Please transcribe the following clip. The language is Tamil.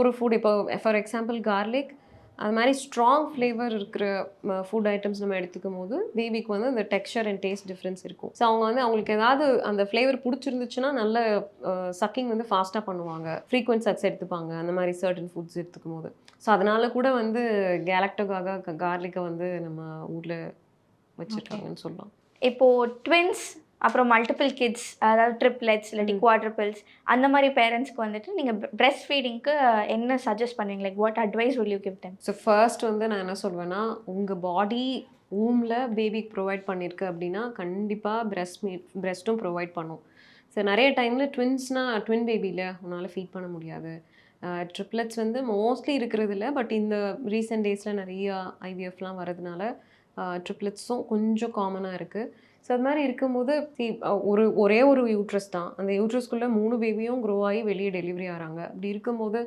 ஒரு ஃபுட் இப்போ ஃபார் எக்ஸாம்பிள் கார்லிக் அது மாதிரி ஸ்ட்ராங் ஃப்ளேவர் இருக்கிற ஃபுட் ஐட்டம்ஸ் நம்ம எடுத்துக்கும் போது பேபிக்கு வந்து அந்த டெக்ஸ்சர் அண்ட் டேஸ்ட் டிஃப்ரென்ஸ் இருக்கும். ஸோ அவங்க வந்து அவங்களுக்கு ஏதாவது அந்த ஃப்ளேவர் பிடிச்சிருந்துச்சுன்னா நல்ல சக்கிங் வந்து ஃபாஸ்ட்டாக பண்ணுவாங்க, ஃப்ரீக்வென்ட் சக்ஸ் எடுத்துப்பாங்க அந்த மாதிரி சர்டன் ஃபுட்ஸ் எடுத்துக்கும் போது. ஸோ அதனால கூட வந்து கேலக்டோக்காக கார்லிக்கை வந்து நம்ம ஊரில் ஓகே. வச்சுருக்காங்கன்னு சொல்லலாம். இப்போ ட்வின்ஸ் அப்புறம் மல்டிபிள் கிட்ஸ் அதாவது ட்ரிப்ளெட்ஸ் இல்லாட்டி குவாட்ரிபிள்ஸ் அந்த மாதிரி பேரண்ட்ஸ்க்கு வந்துட்டு நீங்கள் பிரெஸ்ட் ஃபீடிங்க்கு என்ன சஜஸ்ட் பண்ணுவீங்க? Like what advice will you give them? So first வந்து நான் என்ன சொல்வேன்னா, உங்கள் பாடி ஊமில் பேபிக்கு ப்ரொவைட் பண்ணியிருக்கு அப்படின்னா கண்டிப்பாக பிரெஸ்ட்டும் ப்ரொவைட் பண்ணும். ஸோ நிறைய டைமில் ட்வின் பேபியில் உன்னால் ஃபீட் பண்ண முடியாது. ட்ரிப்ளெட்ஸ் வந்து மோஸ்ட்லி இருக்கிறது இல்லை, பட் இந்த ரீசெண்ட் டேஸில் நிறையா ஐவிஎஃப்லாம் வரதுனால ட்ரிப்ளெட்ஸும் கொஞ்சம் காமனாக இருக்குது. ஸோ அது மாதிரி இருக்கும்போது ஒரே ஒரு யூட்ரஸ் தான், அந்த யூட்ரஸ்குள்ளே 3 பேபியும் க்ரோ ஆகி வெளியே டெலிவரி ஆகிறாங்க. அப்படி இருக்கும்போது